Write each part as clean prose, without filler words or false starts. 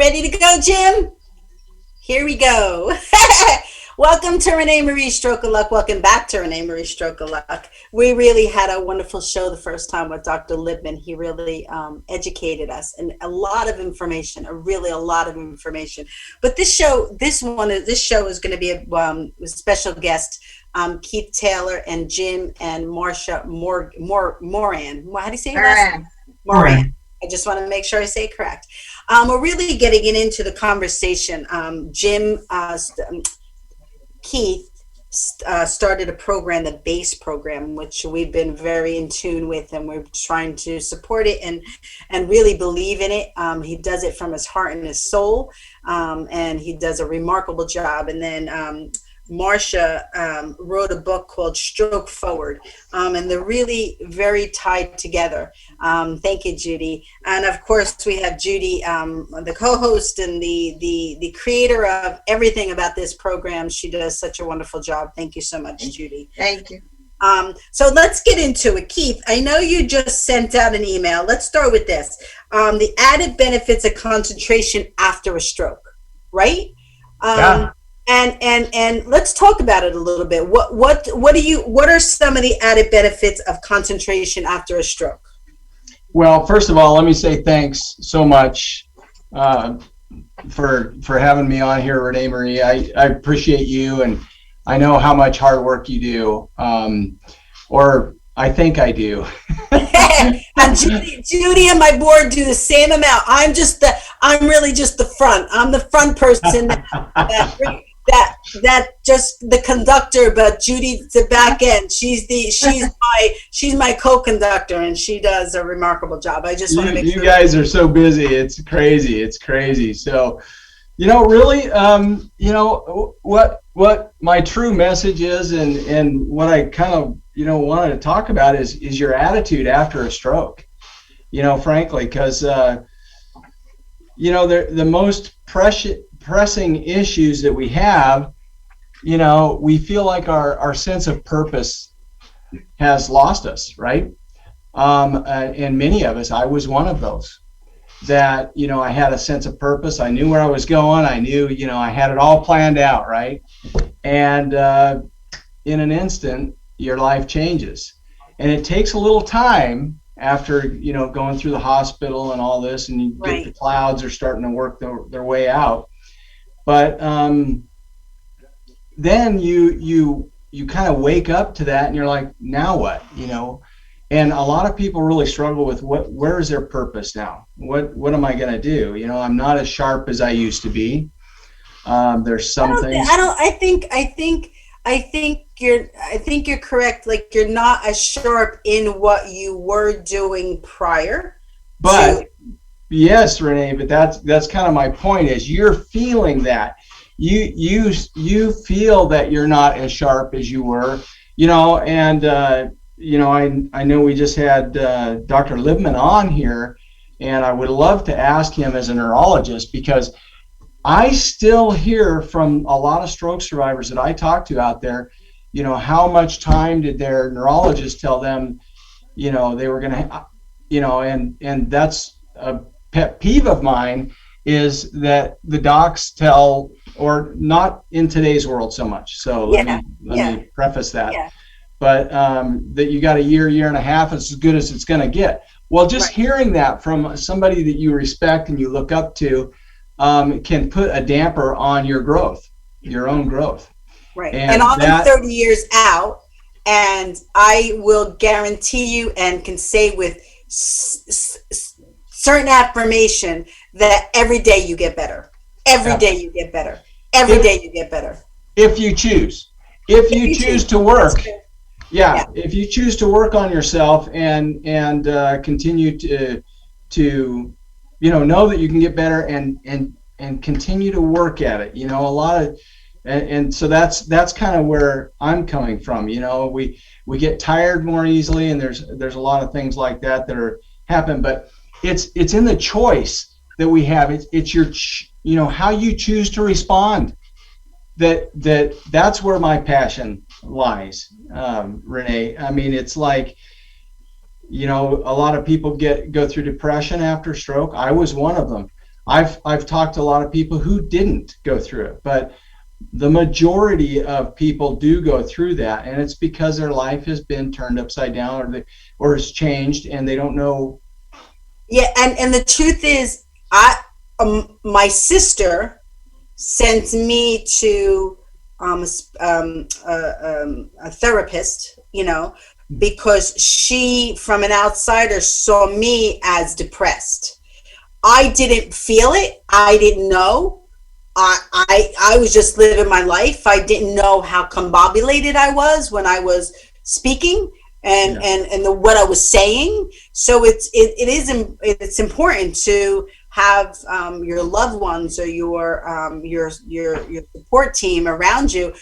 ready to go, Jim? Here we go. Welcome to ReneMarie Stroke of Luck. Welcome back to ReneMarie Stroke of Luck. We really had a wonderful show the first time with Dr. Libman. He really educated us and a lot of information, a lot of information. But this show is going to be a special guest, Keith Taylor and Jim and Marcia Moran. How do you say her last name? Moran. I just want to make sure I say it correct. We're really getting into the conversation. Keith started a program, the BASE program, which we've been very in tune with, and we're trying to support it and really believe in it. He does it from his heart and his soul, and he does a remarkable job. And then Marcia wrote a book called Stroke Forward, and they're really very tied together. Thank you, Judy. And of course, we have Judy, the co-host and the creator of everything about this program. She does such a wonderful job. Thank you so much, Judy. Thank you. So let's get into it. Keith, I know you just sent out an email. Let's start with this. The added benefits of concentration after a stroke, right? Yeah. And let's talk about it a little bit. What are some of the added benefits of concentration after a stroke? Well, first of all, let me say thanks so much for having me on here, ReneMarie. I appreciate you, and I know how much hard work you do, or I think I do. And Judy and my board do the same amount. I'm really just the front. I'm the front person that just the conductor, but Judy's the back end. She's my co-conductor, and she does a remarkable job. I just want to make sure you guys are so busy. It's crazy. So, really, what my true message is, and what I kind of wanted to talk about is your attitude after a stroke. Frankly, because the most pressing issues that we have, we feel like our sense of purpose has lost us, right? And many of us, I was one of those, that I had a sense of purpose. I knew where I was going. I knew I had it all planned out, right? And in an instant, your life changes, and it takes a little time after going through the hospital and all this, and you get the clouds are starting to work their way out. But then you kind of wake up to that, and you're like, now what? And a lot of people really struggle with where is their purpose now? What am I going to do? I'm not as sharp as I used to be. There's some things. I think you're correct. Like, you're not as sharp in what you were doing prior. But yes, Renee, but that's kind of my point, is you're feeling that. You feel that you're not as sharp as you were, and I know we just had Dr. Libman on here, and I would love to ask him as a neurologist, because I still hear from a lot of stroke survivors that I talk to out there, how much time did their neurologist tell them, they were going to, and that's a pet peeve of mine, is that the docs tell, or not in today's world so much. So let me preface that. Yeah. But that you got a year and a half, it's as good as it's going to get. Well, just hearing that from somebody that you respect and you look up to, can put a damper on your growth, your own growth. Right. And I'm 30 years out, and I will guarantee you and can say with certain affirmation that every day you get better. Every day you get better. Every day you get better. If you choose. If you choose to work. Yeah. If you choose to work on yourself and continue to know that you can get better and continue to work at it. A lot of, and so that's kind of where I'm coming from. We get tired more easily, and there's a lot of things like that are happen, but it's in the choice that we have. It's your how you choose to respond. That's where my passion lies, Renee. I mean, it's like, a lot of people go through depression after stroke. I was one of them. I've talked to a lot of people who didn't go through it, but the majority of people do go through that, and it's because their life has been turned upside down, or has changed, and they don't know. Yeah, and the truth is, I my sister sent me to a therapist, because she, from an outsider, saw me as depressed. I didn't feel it. I didn't know. I was just living my life. I didn't know how combobulated I was when I was speaking and Yeah. what I was saying. So it's important to have your loved ones or your support team around you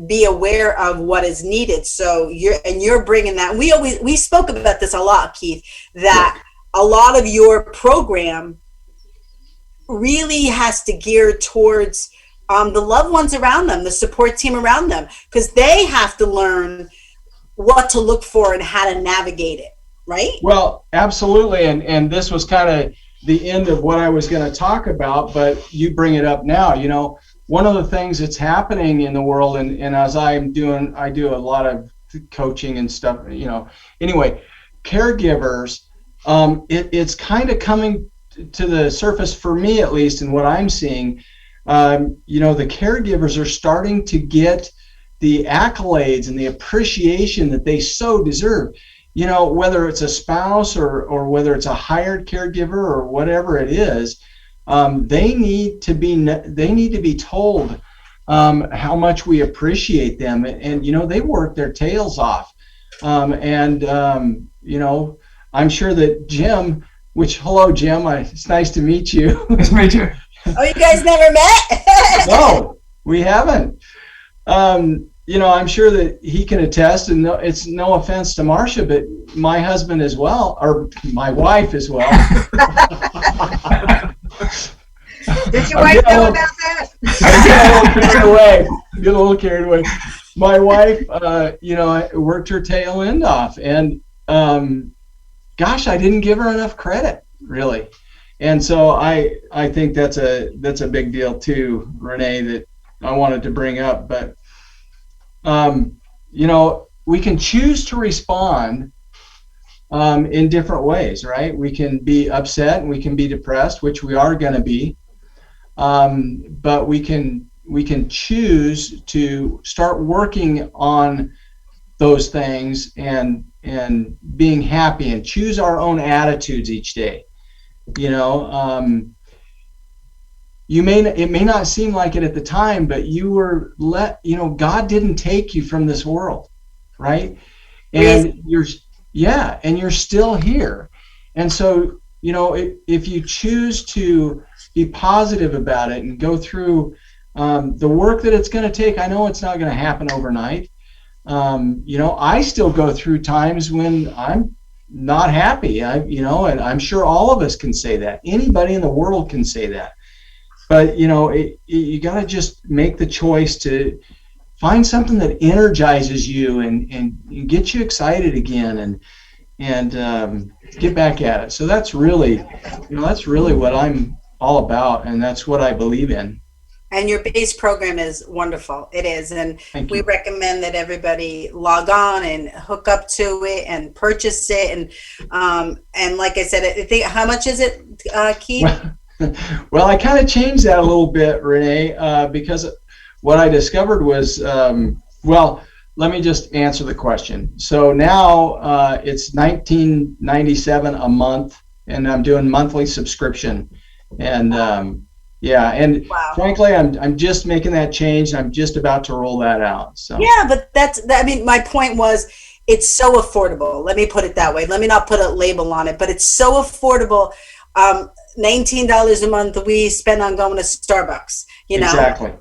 be aware of what is needed. So you're bringing that. We spoke about this a lot, Keith, Yeah. that a lot of your program really has to gear towards the loved ones around them, the support team around them, because they have to learn what to look for and how to navigate it, right? Well, absolutely, and this was kind of the end of what I was going to talk about, but you bring it up now. One of the things that's happening in the world, and as I do a lot of coaching and stuff. Anyway, caregivers, it's kind of coming to the surface for me, at least, in what I'm seeing. The caregivers are starting to get the accolades and the appreciation that they so deserve. Whether it's a spouse or whether it's a hired caregiver or whatever it is, they need to be told how much we appreciate them, and they work their tails off. I'm sure that Jim, hello Jim, it's nice to meet you. Nice to meet you. Oh, you guys never met? No, we haven't. I'm sure that he can attest, and it's no offense to Marcia, but my husband as well, or my wife as well. Did your wife know about that? Get a little carried away. My wife, worked her tail end off, and gosh, I didn't give her enough credit, really. And so I think that's a big deal too, Renee, that I wanted to bring up. But we can choose to respond in different ways, right? We can be upset and we can be depressed, which we are going to be. But we can choose to start working on those things and being happy, and choose our own attitudes each day. It may not seem like it at the time, but God didn't take you from this world, right? And you're still here. And so, if you choose to be positive about it and go through the work that it's going to take, I know it's not going to happen overnight. I still go through times when I'm not happy, and I'm sure all of us can say that. Anybody in the world can say that. But, you got to just make the choice to find something that energizes you and gets you excited again and get back at it. So that's really what I'm all about, and that's what I believe in. And your base program is wonderful. It is. And Thank we you. recommend that everybody log on and hook up to it and purchase it. And like I said, I think, how much is it, Keith? Well, I kind of changed that a little bit, Renee, because what I discovered was, let me just answer the question. So now it's $19.97 a month, and I'm doing monthly subscription. And Wow. frankly, I'm just making that change. I'm just about to roll that out. So Yeah, but my point was, it's so affordable. Let me put it that way. Let me not put a label on it, but it's so affordable. $19 a month we spend on going to Starbucks, Exactly.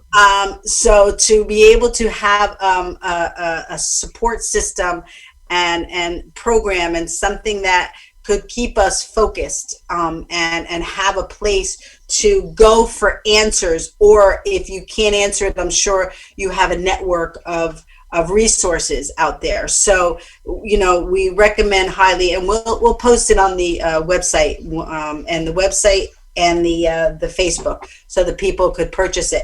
So to be able to have a support system and program and something that could keep us focused and have a place to go for answers, or if you can't answer it, I'm sure you have a network of resources out there. So we recommend highly, and we'll post it on the website. And the website the Facebook so that people could purchase it.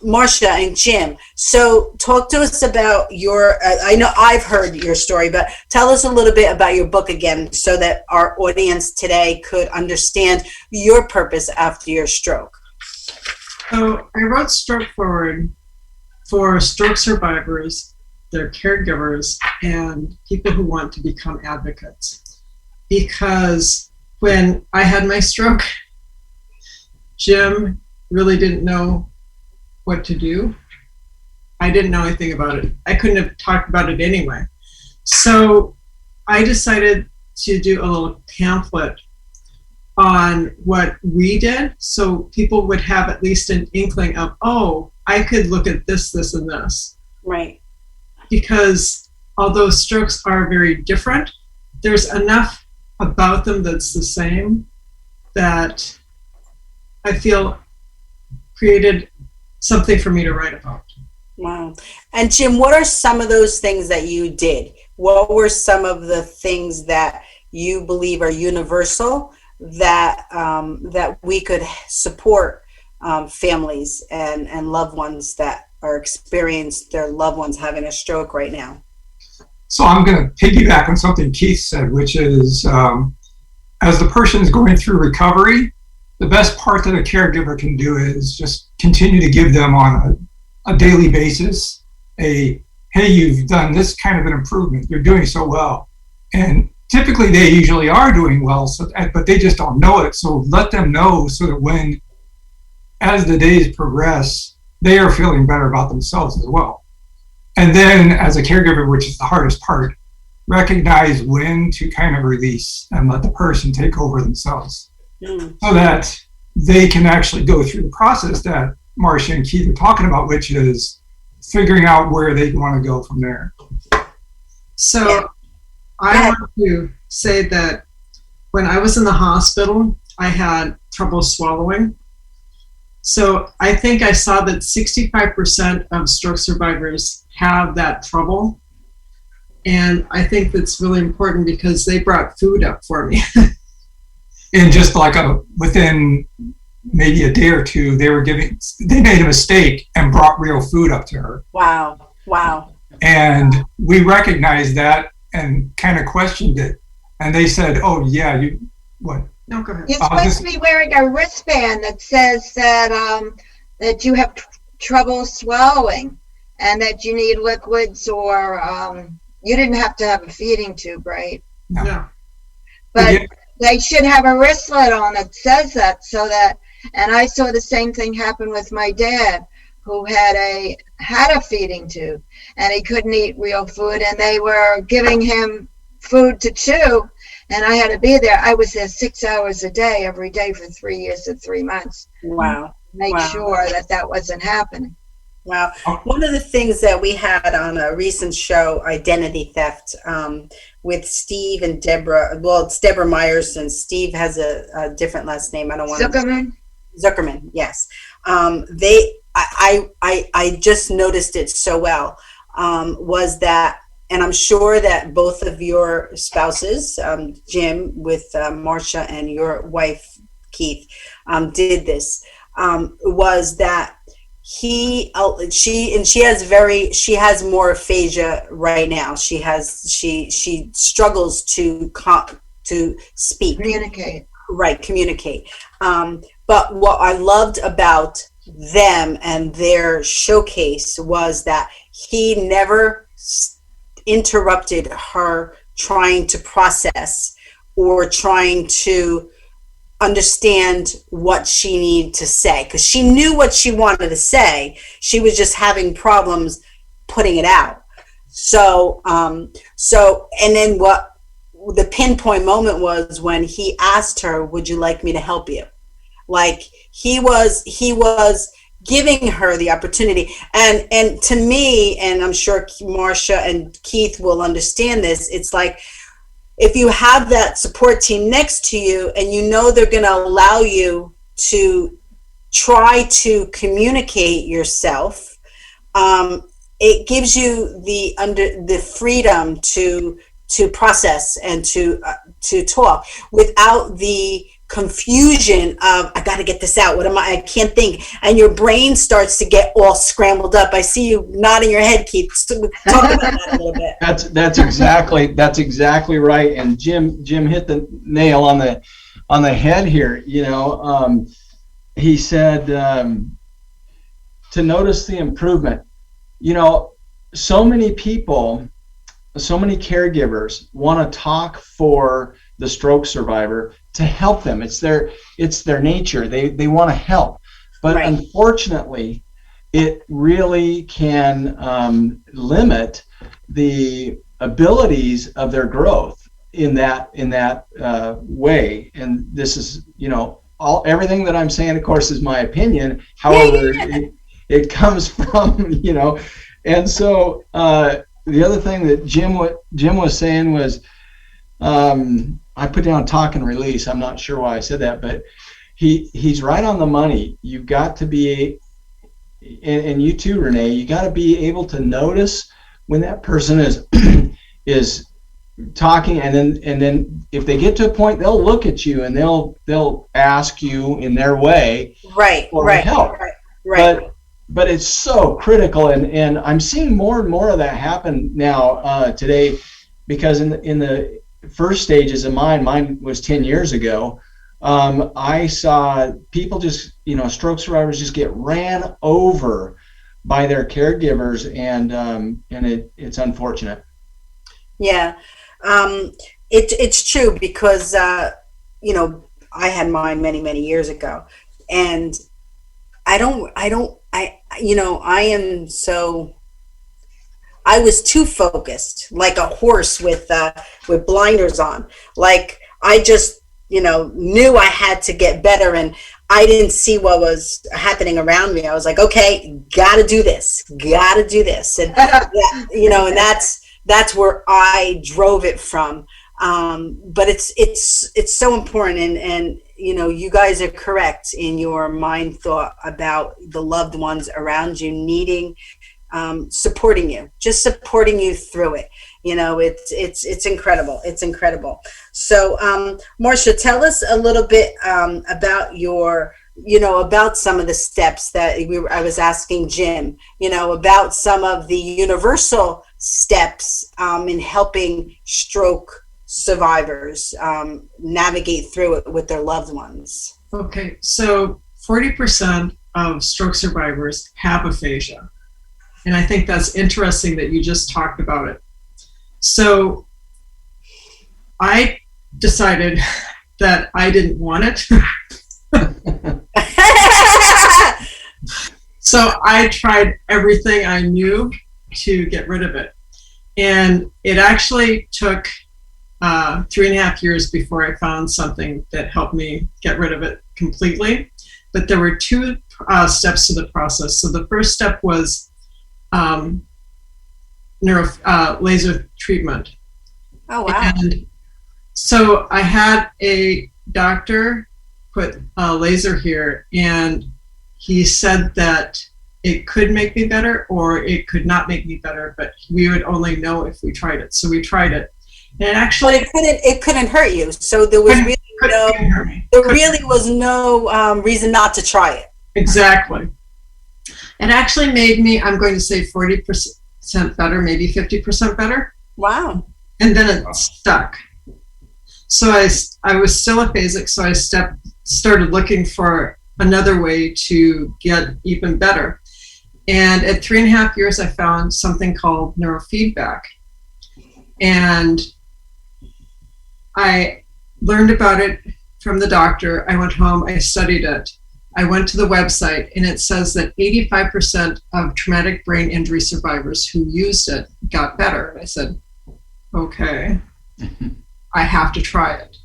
Marcia and Jim, so talk to us about your, I know I've heard your story, but tell us a little bit about your book again so that our audience today could understand your purpose after your stroke. So I wrote Stroke Forward for stroke survivors, their caregivers, and people who want to become advocates. Because when I had my stroke, Jim really didn't know what to do. I didn't know anything about it. I couldn't have talked about it anyway. So I decided to do a little pamphlet on what we did so people would have at least an inkling of, oh, I could look at this, this, and this. Right. Because although strokes are very different, there's enough about them that's the same that I feel created something for me to write about. Wow. And Jim, what are some of those things that you did? What were some of the things that you believe are universal that that we could support families and loved ones that are experiencing their loved ones having a stroke right now? So I'm going to piggyback on something Keith said, which is as the person is going through recovery, the best part that a caregiver can do is just continue to give them on a daily basis hey, you've done this kind of an improvement. You're doing so well. And typically they usually are doing well, but they just don't know it. So let them know so that when, as the days progress, they are feeling better about themselves as well. And then as a caregiver, which is the hardest part, recognize when to kind of release and let the person take over themselves. So that they can actually go through the process that Marcia and Keith are talking about, which is figuring out where they want to go from there. So I want to say that when I was in the hospital, I had trouble swallowing. So I think I saw that 65% of stroke survivors have that trouble. And I think that's really important because they brought food up for me. And just like within maybe a day or two, they made a mistake and brought real food up to her. Wow. Wow. And we recognized that and kind of questioned it. And they said, oh yeah, what? No, go ahead. You're supposed to be wearing a wristband that says that that you have trouble swallowing and that you need liquids or you didn't have to have a feeding tube, right? No. But Yeah. they should have a wristlet on that says that so that, and I saw the same thing happen with my dad who had a feeding tube and he couldn't eat real food and they were giving him food to chew and I had to be there. I was there 6 hours a day every day for 3 years and 3 months. Wow. Make sure that wasn't happening. Wow. One of the things that we had on a recent show, Identity Theft, with Steve and Deborah, well, it's Deborah Myerson. Steve has a different last name. I don't want Zuckerman, yes. I just noticed it so well, was that, and I'm sure that both of your spouses, Jim with Marcia and your wife, Keith, did this, was that she has more aphasia right now. She struggles to speak, communicate. But what I loved about them and their showcase was that he never interrupted her trying to process or trying to understand what she needed to say, because she knew what she wanted to say. She was just having problems putting it out. So and then what the pinpoint moment was when he asked her, would you like me to help you? Like he was giving her the opportunity. And to me, and I'm sure Marcia and Keith will understand this, it's like, if you have that support team next to you and you know they're going to allow you to try to communicate yourself, it gives you the freedom to process and to talk without the confusion of, I got to get this out. What am I can't think. And your brain starts to get all scrambled up. I see you nodding your head, Keith. So talk about that a little bit. That's exactly right. And Jim hit the nail on the head here. He said to notice the improvement. So many people, so many caregivers want to talk for the stroke survivor to help them. It's their nature. They want to help, but right. Unfortunately, it really can limit the abilities of their growth in that way. And this is, everything that I'm saying, of course, is my opinion. However, it comes from, and so the other thing that Jim was saying was, I put down talk and release. I'm not sure why I said that, but he's right on the money. You've got to be, and you too, Renee, you got to be able to notice when that person is talking, and then if they get to a point, they'll look at you and they'll ask you in their way for help. Right. But it's so critical, and I'm seeing more and more of that happen now today, because in the first stages of mine was 10 years ago. I saw people just, stroke survivors just get ran over by their caregivers, and it's unfortunate. Yeah, it's true, because I had mine many years ago, and I was too focused, like a horse with blinders on. Like I just, knew I had to get better, and I didn't see what was happening around me. I was like, okay, gotta do this. And, and that's where I drove it from. But it's so important. And, you guys are correct in your mind thought about the loved ones around you needing, supporting you through it. It's incredible. It's incredible. So, Marcia, tell us a little bit about about some of the steps that I was asking Jim, about some of the universal steps in helping stroke survivors navigate through it with their loved ones. Okay, so 40% of stroke survivors have aphasia. And I think that's interesting that you just talked about it. So I decided that I didn't want it. So I tried everything I knew to get rid of it. And it actually took 3.5 years before I found something that helped me get rid of it completely. But there were two steps to the process. So the first step was laser treatment. Oh, wow. And so I had a doctor put a laser here, and he said that it could make me better or it could not make me better, but we would only know if we tried it. So we tried it. And actually, but it couldn't hurt you. So there was really was no reason not to try it. Exactly. It actually made me, I'm going to say 40% better, maybe 50% better. Wow. And then it stuck. So I was still aphasic, so I started looking for another way to get even better. And at 3.5 years, I found something called neurofeedback. And I learned about it from the doctor. I went home, I studied it. I went to the website, and it says that 85% of traumatic brain injury survivors who used it got better. And I said, okay, I have to try it.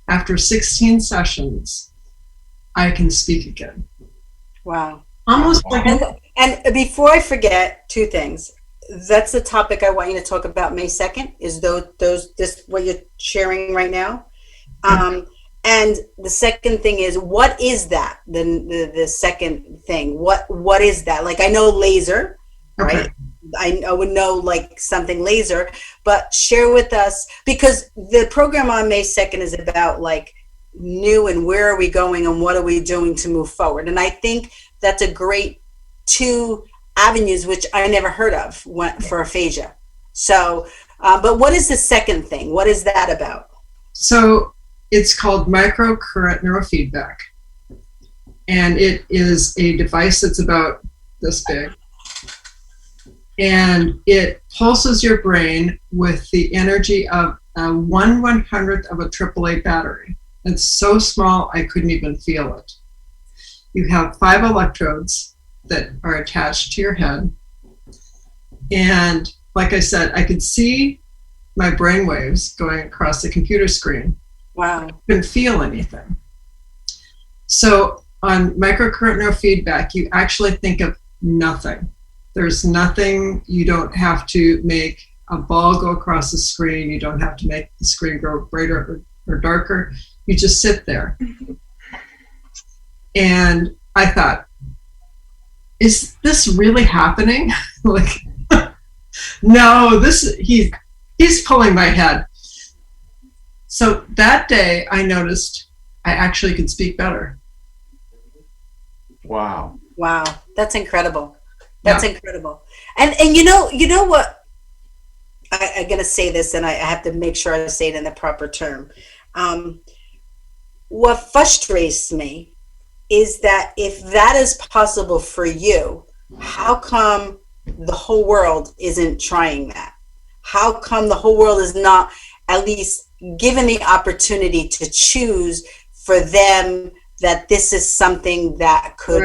After 16 sessions, I can speak again. Wow. Almost like. And before I forget, two things. That's the topic I want you to talk about May 2nd, is this what you're sharing right now. And the second thing is, what is that? The second thing, what is that? Like, I know laser, right? Okay. I would know like something laser, but share with us, because the program on May 2nd is about like new and where are we going and what are we doing to move forward. And I think that's a great two avenues, which I never heard of for aphasia. So, but what is the second thing? What is that about? So it's called microcurrent neurofeedback. And it is a device that's about this big. And it pulses your brain with the energy of a 1/100th of a AAA battery. It's so small, I couldn't even feel it. You have 5 electrodes that are attached to your head. And like I said, I could see my brain waves going across the computer screen. Wow. I couldn't feel anything. So on microcurrent neurofeedback, you actually think of nothing. There's nothing. You don't have to make a ball go across the screen. You don't have to make the screen grow brighter or darker. You just sit there. And I thought, is this really happening? Like, no, he's pulling my head. So that day I noticed I actually could speak better. Wow. Wow. That's incredible. That's incredible. And you know what, I'm going to say this, and I have to make sure I say it in the proper term. What frustrates me is that if that is possible for you, how come the whole world isn't trying that? How come the whole world is not at least given the opportunity to choose for them that this is something that could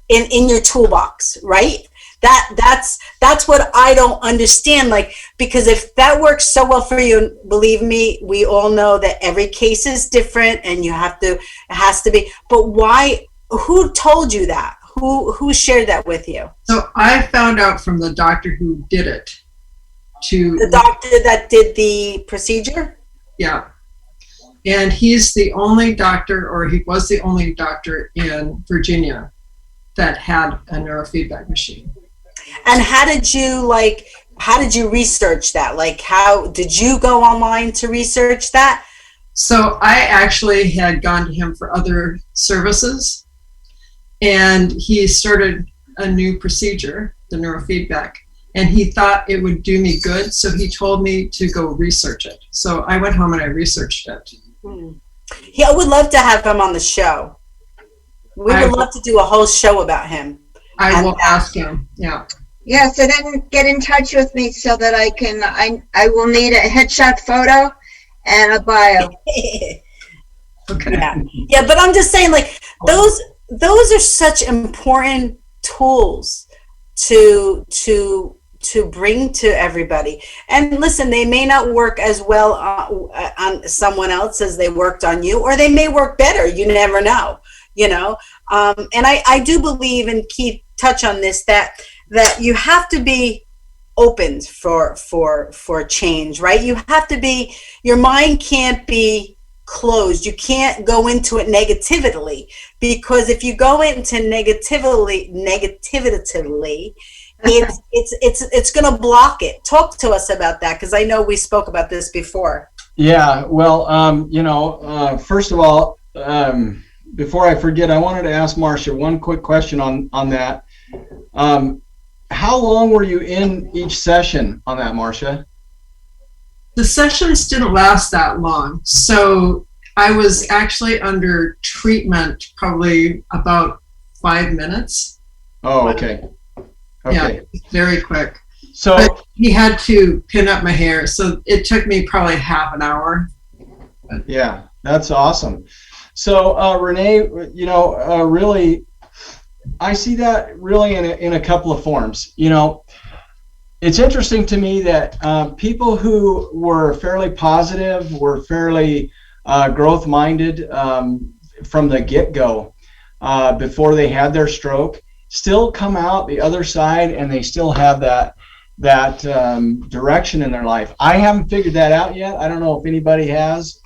in your toolbox, right? That's what I don't understand. Like, because if that works so well for you, believe me, we all know that every case is different and it has to be. But why? Who told you that? Who shared that with you? So I found out from the doctor who did it. The doctor that did the procedure? Yeah. And he's the only doctor, or he was the only doctor in Virginia that had a neurofeedback machine. And how did you research that? Like, how did you go online to research that? So I actually had gone to him for other services, and he started a new procedure, the neurofeedback, and he thought it would do me good. So he told me to go research it. So I went home and I researched it. Yeah, I would love to have him on the show. We would love to do a whole show about him. I will ask him. Yeah. Yeah, so then get in touch with me so that I will need a headshot photo and a bio. Okay. Yeah, but I'm just saying, like, those are such important tools to bring to everybody. And listen, they may not work as well on someone else as they worked on you, or they may work better. You never know, you know. And I do believe, and Keith touch on this, that you have to be open for change, right? You have to be, your mind can't be closed. You can't go into it negatively, because if you go into negatively, it's going to block it. Talk to us about that, because I know we spoke about this before. Yeah, well, first of all, before I forget, I wanted to ask Marcia one quick question on that. How long were you in each session on that, Marcia? The sessions didn't last that long. So I was actually under treatment probably about 5 minutes. Oh, okay. Yeah, very quick. So but he had to pin up my hair, so it took me probably half an hour. Yeah, that's awesome. So Renee, really, I see that really in a couple of forms. You know, it's interesting to me that people who were fairly positive, were fairly growth-minded from the get-go, before they had their stroke, still come out the other side, and they still have that direction in their life. I haven't figured that out yet. I don't know if anybody has.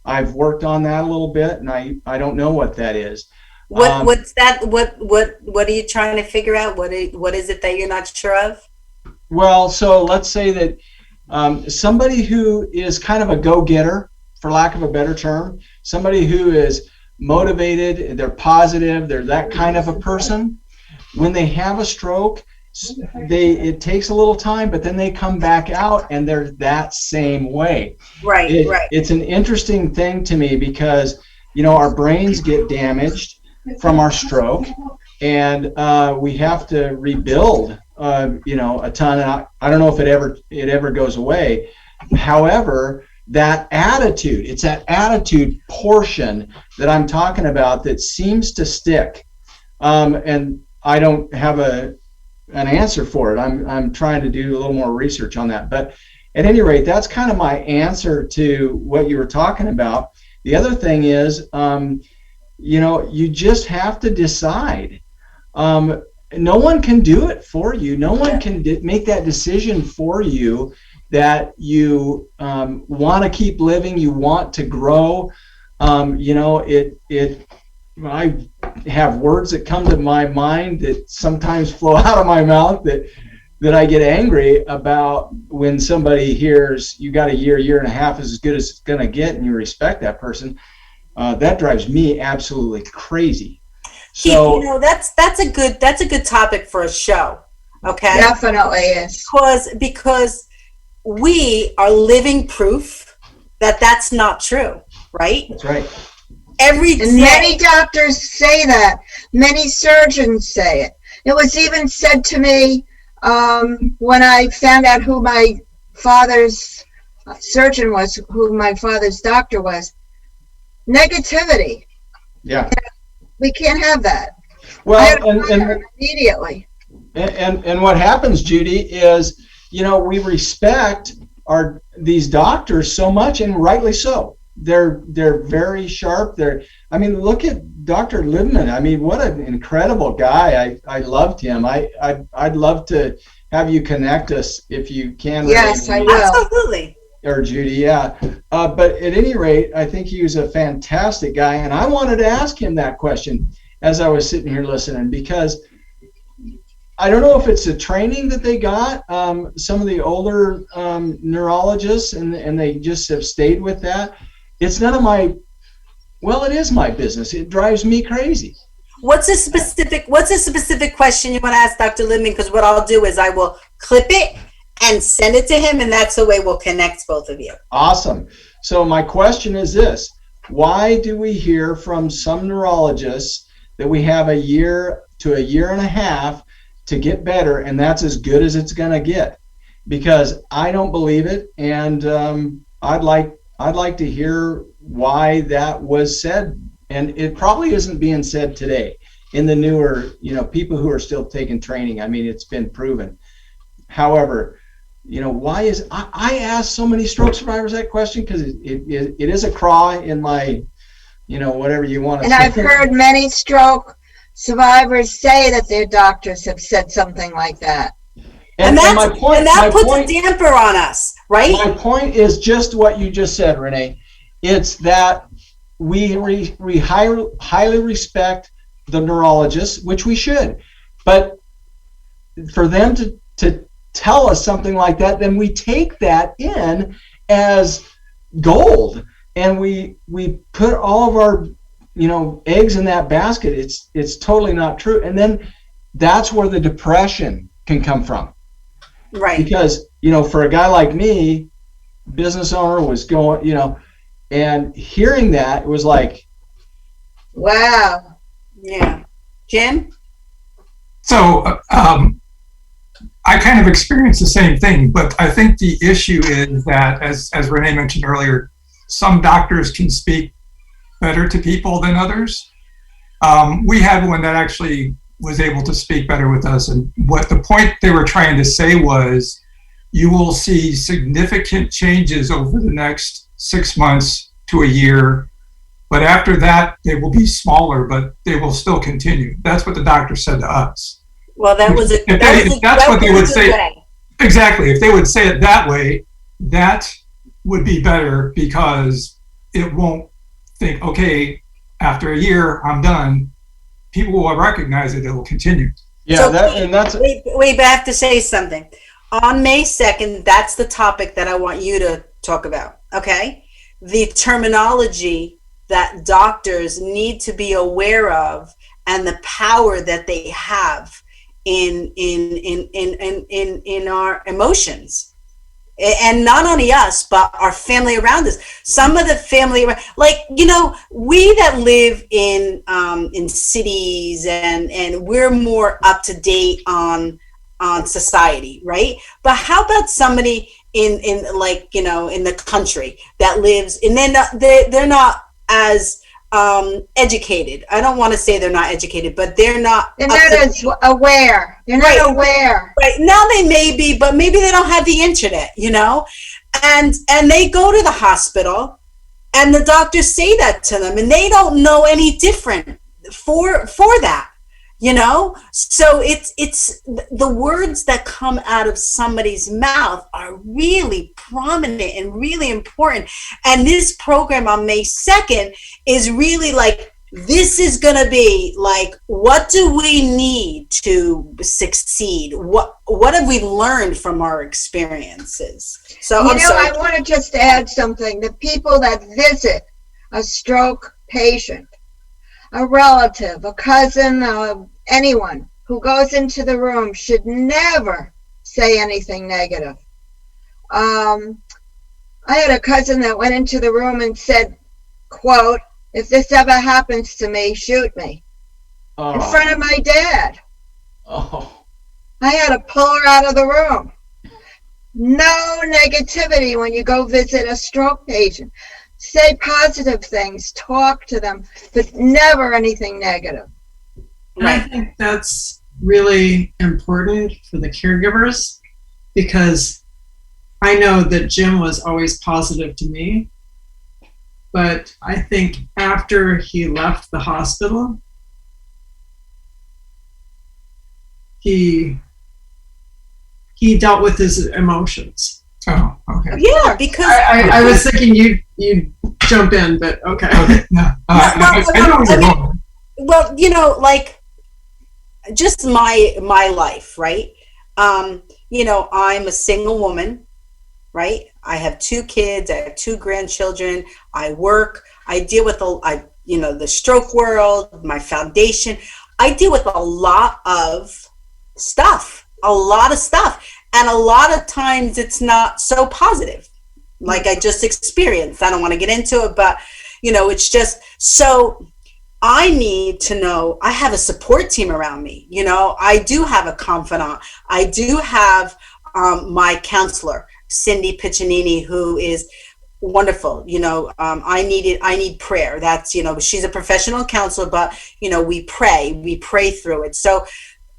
I've worked on that a little bit, and I don't know what that is. What's that? What are you trying to figure out? What is it that you're not sure of? Well, so let's say that somebody who is kind of a go-getter, for lack of a better term, somebody who is motivated, they're positive, they're that kind of a person, when they have a stroke, it takes a little time, but then they come back out and they're that same way. Right. It's an interesting thing to me because, our brains get damaged from our stroke, and we have to rebuild, a ton. I don't know if it ever goes away. However, it's that attitude portion that I'm talking about that seems to stick. And I don't have an answer for it. I'm trying to do a little more research on that. But at any rate, that's kind of my answer to what you were talking about. The other thing is, you just have to decide. No one can do it for you. No one can make that decision for you that you want to keep living, you want to grow. I have words that come to my mind that sometimes flow out of my mouth that I get angry about when somebody hears you got a year and a half is as good as it's going to get, and you respect that person. That drives me absolutely crazy. So that's a good topic for a show. Okay, definitely is, because we are living proof that that's not true, right? That's right. Many doctors say that. Many surgeons say it. It was even said to me when I found out who my father's surgeon was, who my father's doctor was. Negativity. Yeah. We can't have that. Well, and immediately. And what happens, Judy, is we respect these doctors so much, and rightly so. They're very sharp. Look at Dr. Libman. What an incredible guy. I loved him. I'd love to have you connect us if you can. Yes, I will. Absolutely. Or Judy, yeah. But at any rate, I think he was a fantastic guy, and I wanted to ask him that question as I was sitting here listening, because I don't know if it's a training that they got, some of the older neurologists, and they just have stayed with that. It's none of my, it is my business. It drives me crazy. What's a specific question you want to ask Dr. Libman? Because what I'll do is I will clip it and send it to him, and that's the way we'll connect both of you. Awesome. So my question is this: why do we hear from some neurologists that we have a year to a year and a half to get better, and that's as good as it's going to get? Because I don't believe it, and I'd like to hear why that was said, and it probably isn't being said today in the newer, people who are still taking training. It's been proven. However, why is I ask so many stroke survivors that question, because it is a craw in my, whatever you want to say. And I've heard many stroke survivors say that their doctors have said something like that. And that puts a damper on us, right? My point is just what you just said, Renee. It's that we highly respect the neurologists, which we should. But for them to tell us something like that, then we take that in as gold, and we put all of our eggs in that basket. It's totally not true. And then that's where the depression can come from. Right. Because, for a guy like me, business owner, was going, and hearing that, it was like, wow. Yeah. Jim? So I kind of experienced the same thing, but I think the issue is that, as Renee mentioned earlier, some doctors can speak better to people than others. We had one that actually was able to speak better with us, and what the point they were trying to say was, you will see significant changes over the next 6 months to a year, but after that they will be smaller, but they will still continue. That's what the doctor said to us. Well, that's what they would say. Way. Exactly. If they would say it that way, that would be better, because it won't think, okay, after a year I'm done. People will recognize it will continue. Yeah, so wait, but I have to say something. On May 2nd, that's the topic that I want you to talk about, okay? the terminology that doctors need to be aware of and the power that they have in our emotions. And not only us, but our family around us. Some of the family, like, you know, we that live in cities and we're more up to date on society, right? But how about somebody in like, you know, in the country that lives, and they're not as educated. I don't want to say they're not educated, but they're not as aware. You're not aware. Right. Now they may be, but maybe they don't have the internet, you know? And they go to the hospital and the doctors say that to them and they don't know any different for that. You know, so it's the words that come out of somebody's mouth are really prominent and really important. And this program on May 2nd is really like, this is going to be like, what do we need to succeed? What have we learned from our experiences? So I want to just add something. The people that visit a stroke patient, a relative, a cousin, anyone who goes into the room should never say anything negative. I had a cousin that went into the room and said, quote, "If this ever happens to me, shoot me." In front of my dad. I had to pull her out of the room. No negativity when you go visit a stroke patient. Say positive things, talk to them, but never anything negative. And I think that's really important for the caregivers, because I know that Jim was always positive to me, but I think after he left the hospital, he dealt with his emotions. Oh, okay. Yeah, because I was thinking you jump in, but okay. No, I know where you're going. Well, you know, like just my life, right? You know, I'm a single woman, right? I have 2 kids, I have 2 grandchildren, I work, I deal with the stroke world, my foundation. I deal with a lot of stuff. And a lot of times it's not so positive, like I just experienced. I don't want to get into it, but, you know, it's just, so I need to know I have a support team around me. You know, I do have a confidant. I do have my counselor, Cindy Piccinini, who is wonderful. You know, I need prayer. That's, you know, she's a professional counselor, but, you know, we pray through it. So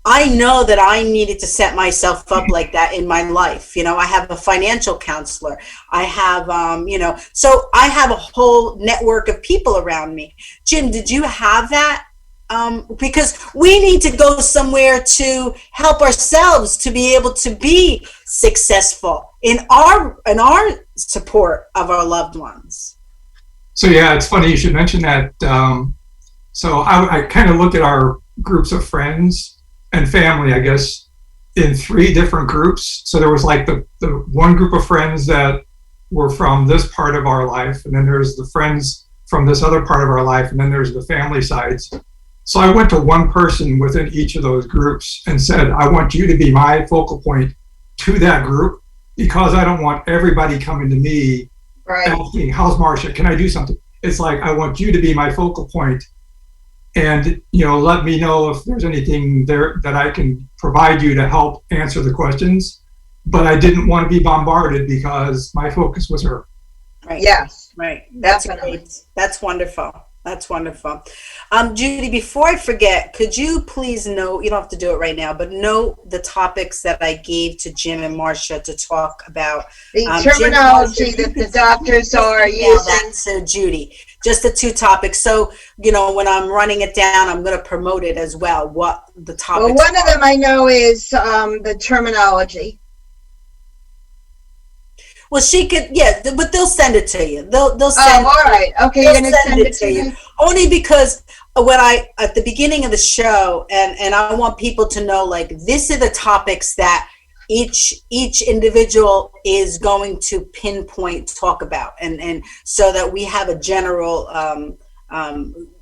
I know that I needed to set myself up like that in my life. You know, I have a financial counselor. I have, you know, so I have a whole network of people around me. Jim, did you have that? Because we need to go somewhere to help ourselves to be able to be successful in our support of our loved ones. So yeah, it's funny you should mention that. So I kind of look at our groups of friends and family, I guess, in 3 different groups. So there was like the one group of friends that were from this part of our life, and then there's the friends from this other part of our life, and then there's the family sides. So I went to one person within each of those groups and said, I want you to be my focal point to that group, because I don't want everybody coming to me asking, how's Marcia? Can I do something? It's like, I want you to be my focal point, and, you know, let me know if there's anything there that I can provide you to help answer the questions. But I didn't want to be bombarded because my focus was her. Right. Yes. Right. That's great. That's wonderful. That's wonderful. Judy, before I forget, could you please note, you don't have to do it right now, but note the topics that I gave to Jim and Marcia to talk about. The terminology that the doctors are using. So Judy, just the 2 topics. So, you know, when I'm running it down, I'm going to promote it as well, what the topics Well, one of them I know is the terminology. Well, she could, yeah, but they'll send it to you. They'll send. Oh, all right. Okay, you're gonna send it to you. Only because when at the beginning of the show, and I want people to know, like, this are the topics that each individual is going to pinpoint talk about, and so that we have a general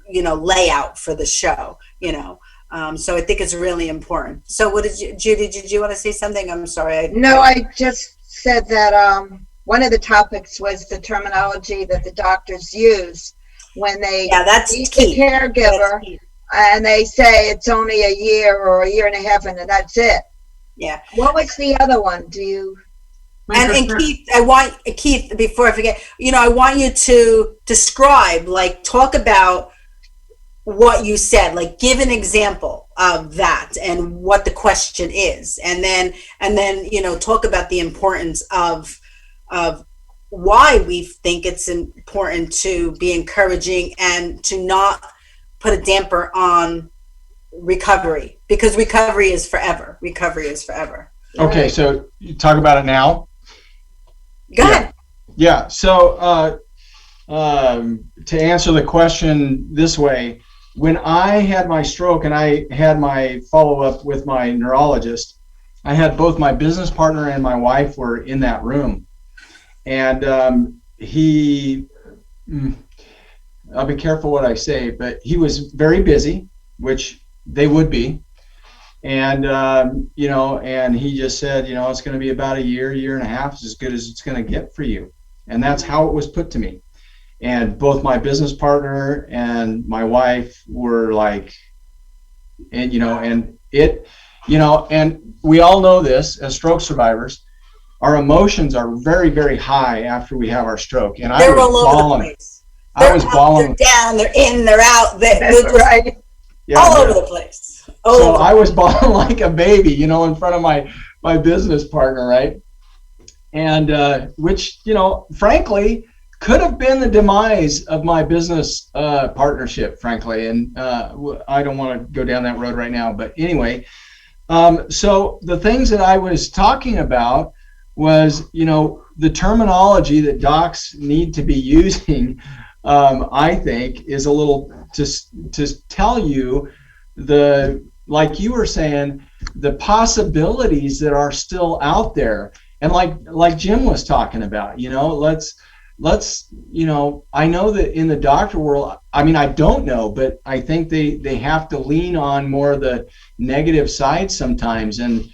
layout for the show, so I think it's really important. So what did you, Judy, did you want to say something? I'm sorry. No, I just said that one of the topics was the terminology that the doctors use when they that's meet key. the caregiver, and they say it's only a year or a year and a half, and that's it. Yeah. What was the other one? Do you? And Keith, before I forget, I want you to describe, like, talk about what you said, like give an example of that and what the question is, and then talk about the importance of why we think it's important to be encouraging and to not put a damper on recovery, because recovery is forever. Okay, so you talk about it now. Go ahead. Yeah. So to answer the question this way, when I had my stroke and I had my follow-up with my neurologist, I had both my business partner and my wife were in that room. And I'll be careful what I say, but he was very busy, which they would be. And, and he just said, it's going to be about a year and a half, is as good as it's going to get for you. And that's how it was put to me. And both my business partner and my wife were like, and we all know this as stroke survivors, our emotions are very, very high after we have our stroke. And they're all over the place. I was bawling. They're down, they're in, they're out. They're just right. all over the place. I was bawling like a baby, in front of my business partner, right? And which, frankly, could have been the demise of my business partnership, frankly. And I don't want to go down that road right now. But anyway, so the things that I was talking about was, the terminology that docs need to be using, I think, is a little to tell you like you were saying, the possibilities that are still out there. And like Jim was talking about, let's I know that in the doctor world, I don't know, but I think they have to lean on more of the negative side sometimes, and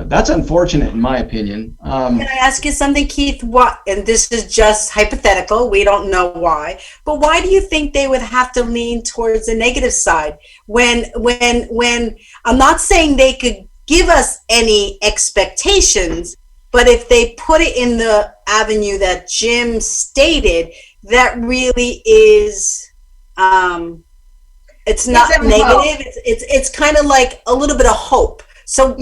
that's unfortunate in my opinion. Can I ask you something, Keith? And this is just hypothetical, we don't know why, but why do you think they would have to lean towards the negative side when I'm not saying they could give us any expectations, but if they put it in the avenue that Jim stated, that really is, it's not negative. It's kind of like a little bit of hope. So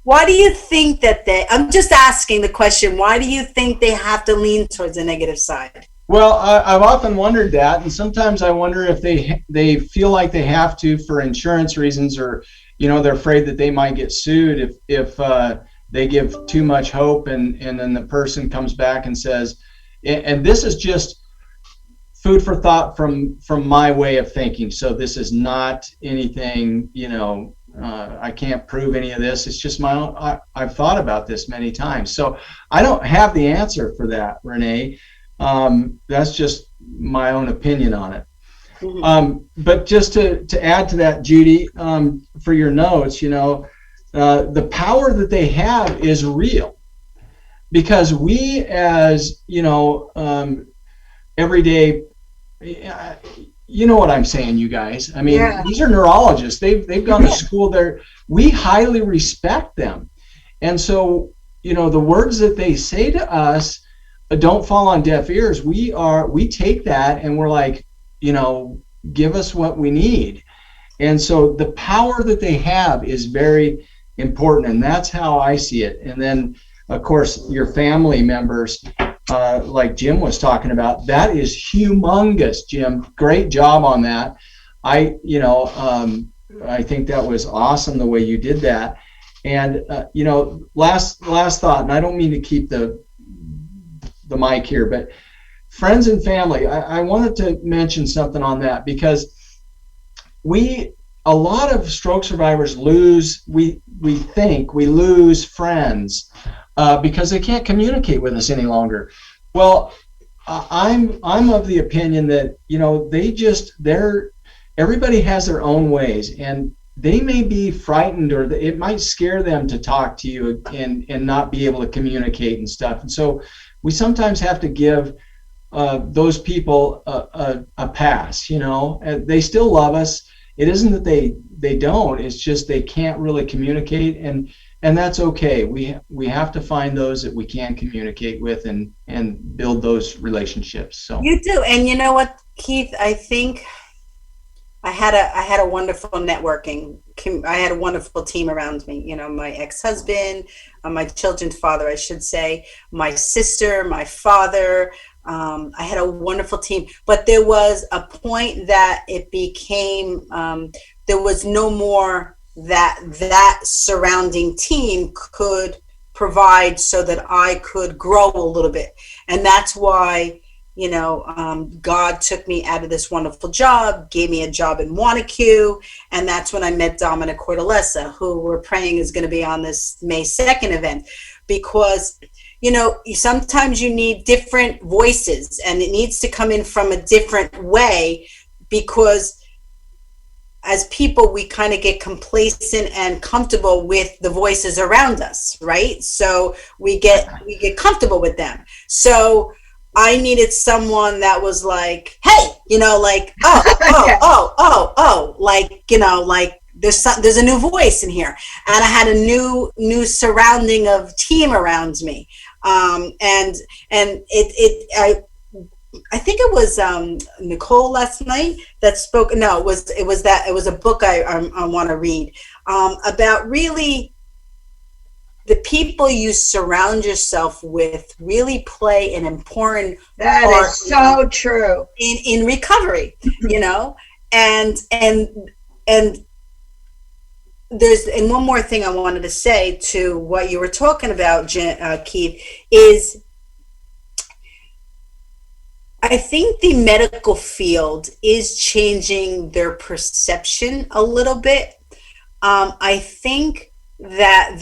why do you think that I'm just asking the question, why do you think they have to lean towards the negative side? Well, I've often wondered that, and sometimes I wonder if they feel like they have to for insurance reasons, or they're afraid that they might get sued if they give too much hope, and then the person comes back and says, and this is just food for thought from my way of thinking. So this is not anything, I can't prove any of this. It's just my own. I've thought about this many times. So I don't have the answer for that, Renee. That's just my own opinion on it. Mm-hmm. But just to add to that, Judy, for your notes, the power that they have is real, because we as everyday, what I'm saying, you guys. These are neurologists. They've gone to school there. We highly respect them, and so the words that they say to us don't fall on deaf ears. We take that and we're like, give us what we need, and so the power that they have is very important, and that's how I see it. And then of course your family members, like Jim was talking about, that is humongous. Jim, great job on that. I think that was awesome the way you did that. And last thought, and I don't mean to keep the mic here, but friends and family, I wanted to mention something on that, because we a lot of stroke survivors lose, we think we lose friends because they can't communicate with us any longer. Well, I'm of the opinion that, you know, everybody has their own ways, and they may be frightened, or it might scare them to talk to you and not be able to communicate and stuff. And so we sometimes have to give those people a pass, you know. They still love us. It isn't that they don't, it's just they can't really communicate, and that's okay. We have to find those that we can communicate with and build those relationships. So you do. And you know what, Keith, I think I had a wonderful networking. I had a wonderful team around me. You know, my ex-husband, my children's father, I should say, my sister, my father. I had a wonderful team, but there was a point that it became there was no more that surrounding team could provide so that I could grow a little bit, and that's why, you know, God took me out of this wonderful job, gave me a job in Wanacue, and that's when I met Dominic Cortellessa, who we're praying is going to be on this May 2nd event, because, you know, sometimes you need different voices, and it needs to come in from a different way, because as people, we kind of get complacent and comfortable with the voices around us, right? So we get comfortable with them. So I needed someone that was like, hey, you know, like, oh, like, you know, like there's a new voice in here, and I had a new surrounding of team around me, and I think it was Nicole last night that spoke. No, it was a book I want to read about really the people you surround yourself with really play an important that part is so true in recovery, you know, and there's, and one more thing I wanted to say to what you were talking about, Keith, is I think the medical field is changing their perception a little bit. I think that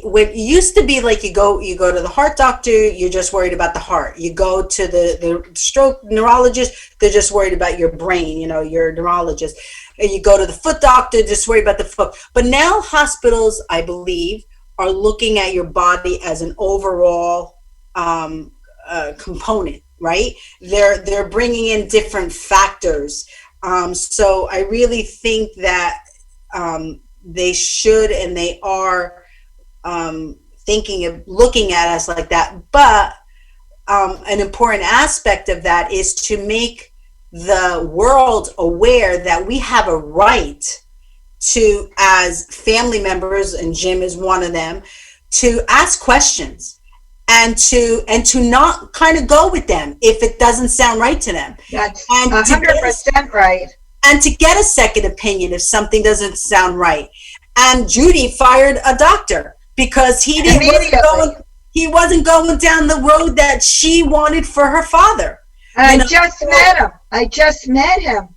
when it used to be like you go to the heart doctor, you're just worried about the heart. You go to the stroke neurologist, they're just worried about your brain, you know, your neurologist. And you go to the foot doctor, just worried about the foot. But now hospitals, I believe, are looking at your body as an overall component, right? They're bringing in different factors. So I really think that they should, and they are thinking of looking at us like that. But an important aspect of that is to make the world aware that we have a right to, as family members, and Jim is one of them, to ask questions and to not kind of go with them if it doesn't sound right to them. That's 100% right. And to get a second opinion if something doesn't sound right. And Judy fired a doctor because he wasn't going down the road that she wanted for her father. I just met him,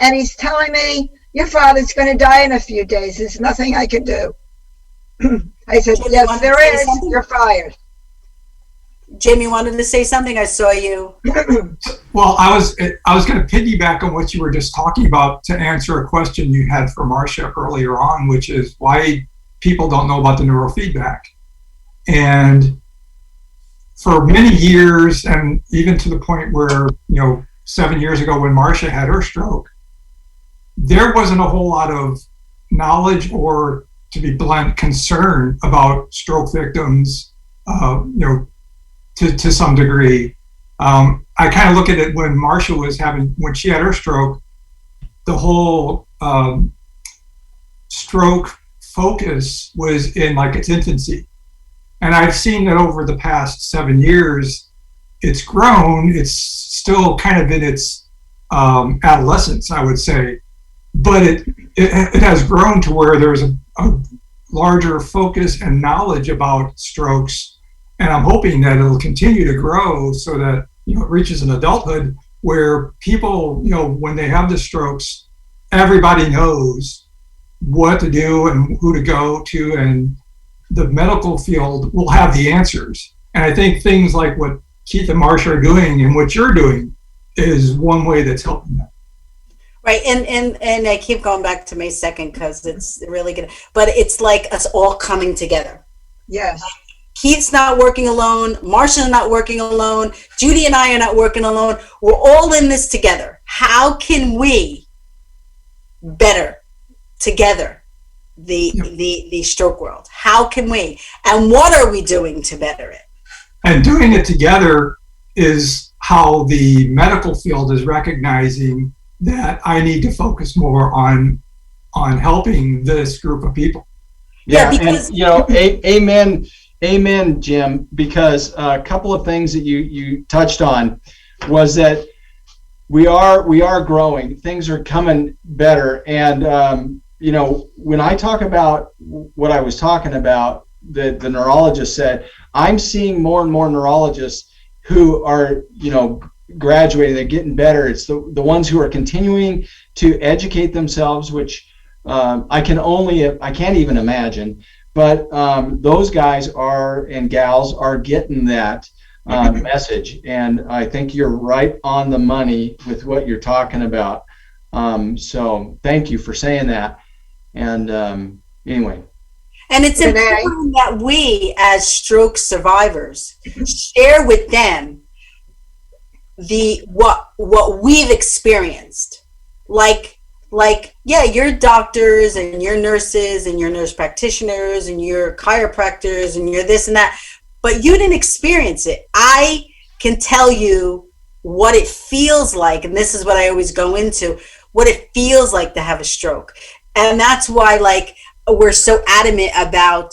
and he's telling me, your father's going to die in a few days. There's nothing I can do. I said, yes, there is. You're fired. Jamie wanted to say something. I saw you. Well, I was going to piggyback on what you were just talking about to answer a question you had for Marcia earlier on, which is why people don't know about the neurofeedback. And for many years, and even to the point where, 7 years ago when Marcia had her stroke, there wasn't a whole lot of knowledge or, to be blunt, concern about stroke victims, to some degree. I kind of look at it when Marcia when she had her stroke, the whole stroke focus was in like its infancy. And I've seen that over the past 7 years, it's grown. It's still kind of in its adolescence, I would say. But it has grown to where there's a larger focus and knowledge about strokes. And I'm hoping that it'll continue to grow so that, it reaches an adulthood where people, when they have the strokes, everybody knows what to do and who to go to, and the medical field will have the answers. And I think things like what Keith and Marcia are doing and what you're doing is one way that's helping them. Right, and I keep going back to May 2nd because it's really good, but it's like us all coming together. Yes. Keith's not working alone. Marcia's not working alone. Judy and I are not working alone. We're all in this together. How can we better together the stroke world? How can we? And what are we doing to better it? And doing it together is how the medical field is recognizing that I need to focus more on helping this group of people. Yeah, because and amen, Jim. Because a couple of things that you touched on was that we are growing. Things are coming better, and when I talk about what I was talking about, the neurologist said, I'm seeing more and more neurologists who are graduating, they're getting better. It's the ones who are continuing to educate themselves, which I can't even imagine. But those guys and gals are getting that message, and I think you're right on the money with what you're talking about. So thank you for saying that. And anyway. And it's important that we, as stroke survivors, share with them what we've experienced. Like your doctors and your nurses and your nurse practitioners and your chiropractors and your this and that, but you didn't experience it. I can tell you what it feels like, and this is what I always go into, what it feels like to have a stroke. And that's why we're so adamant about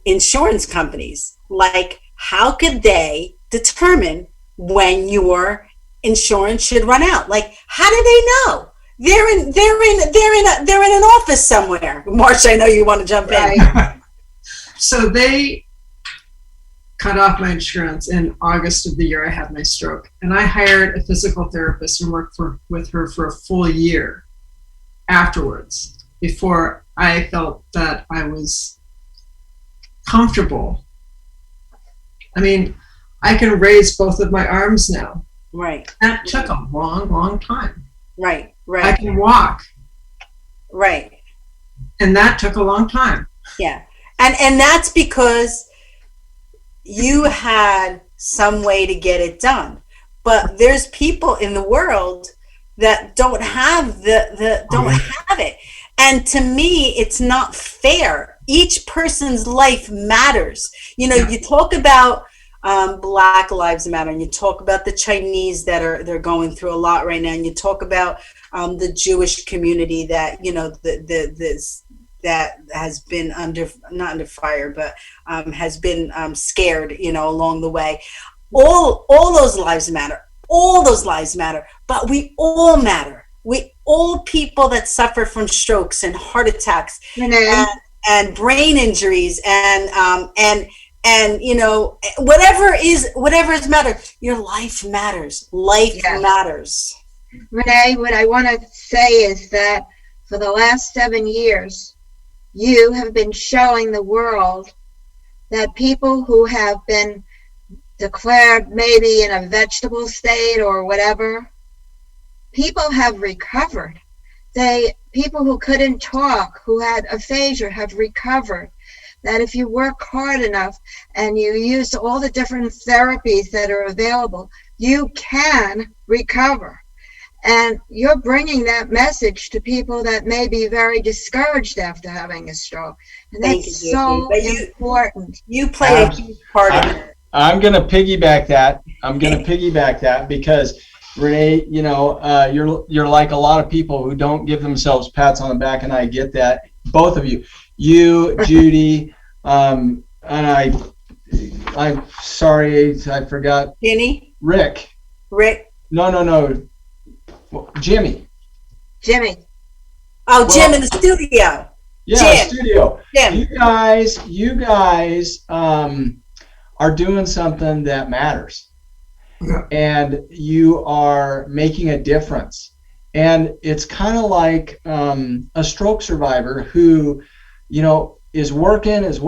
insurance companies. Like, how could they determine when your insurance should run out? Like, how do they know? They're in an office somewhere. Marcia, I know you want to jump in. So they cut off my insurance in August of the year I had my stroke, and I hired a physical therapist and worked with her for a full year afterwards, before I felt that I was comfortable. I mean, I can raise both of my arms now. Right. That took a long, long time. Right. I can walk. Right. And that took a long time. Yeah. And that's because you had some way to get it done. But there's people in the world that don't have have it. And to me, it's not fair. Each person's life matters. You talk about Black Lives Matter, and you talk about the Chinese they're going through a lot right now, and you talk about the Jewish community that that has been not under fire, but has been scared, along the way. All those lives matter. All those lives matter, but we all matter. We all people that suffer from strokes and heart attacks and brain injuries and whatever is matter. Your life matters. Life matters. Renee, what I want to say is that for the last 7 years, you have been showing the world that people who have been declared maybe in a vegetable state or whatever, people have recovered. People who couldn't talk, who had aphasia, have recovered. That if you work hard enough and you use all the different therapies that are available, you can recover. And you're bringing that message to people that may be very discouraged after having a stroke. And that's so important. You play a huge part in it. I'm going to piggyback that because, Renee, you're like a lot of people who don't give themselves pats on the back, and I get that. Both of you, Judy, and I'm sorry, I forgot. Jenny? Rick. No. Jimmy. Oh, Jim in the studio. Yeah, studio. Jim. You guys are doing something that matters. And you are making a difference. And it's kind of like a stroke survivor who, is working his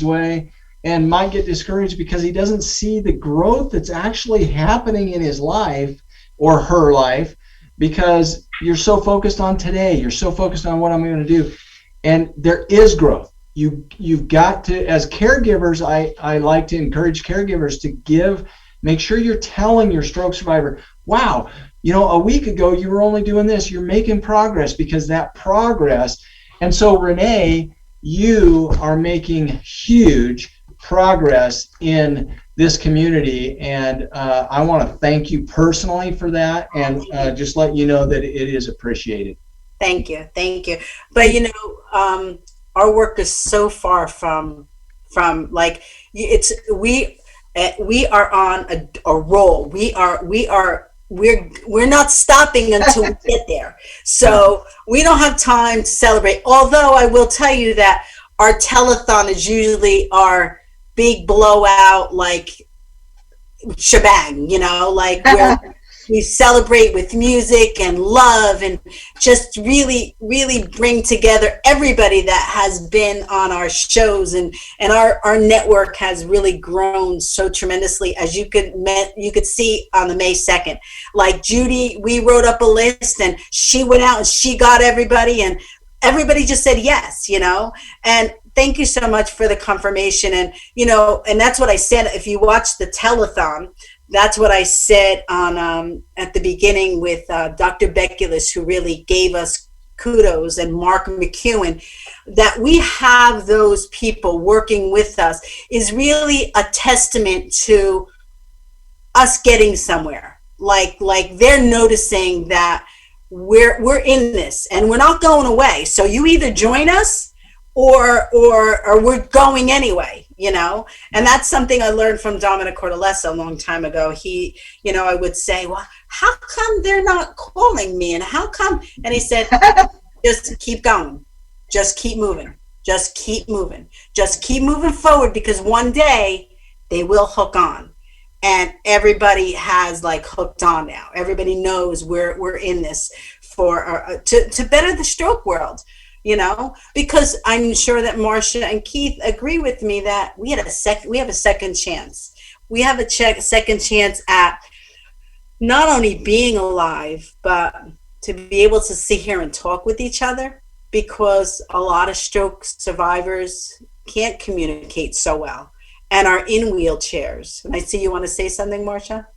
way and might get discouraged because he doesn't see the growth that's actually happening in his life or her life, because you're so focused on today, you're so focused on what I'm going to do. And there is growth. You've got to, as caregivers, I like to encourage caregivers to make sure you're telling your stroke survivor, wow, a week ago you were only doing this, you're making progress, because that progress. And so Renee, you are making huge progress in this community, and I want to thank you personally for that, and just let you know that it is appreciated. Thank you. But our work is so far from like, we are on a roll. We're not stopping until we get there. So we don't have time to celebrate. Although I will tell you that our telethon is usually our big blowout, like shebang, like where we celebrate with music and love, and just really, really bring together everybody that has been on our shows, and our network has really grown so tremendously, as you could see on the May 2nd. Like Judy, we wrote up a list and she went out and she got everybody, and everybody just said yes, and thank you so much for the confirmation. And and that's what I said. If you watch the telethon, that's what I said on at the beginning with Dr. Beculus, who really gave us kudos, and Mark McEwen. That we have those people working with us is really a testament to us getting somewhere. Like they're noticing that we're in this and we're not going away. So you either join us or we're going anyway, and that's something I learned from Dominic Cortellessa a long time ago. He, I would say, well, how come they're not calling me, and how come? And he said, just keep going, just keep moving, just keep moving forward, because one day they will hook on. And everybody has hooked on now. Everybody knows we're in this for to better the stroke world, because I'm sure that Marcia and Keith agree with me that we have a second chance. We have a second chance at not only being alive, but to be able to sit here and talk with each other, because a lot of stroke survivors can't communicate so well and are in wheelchairs. And I see you want to say something, Marcia?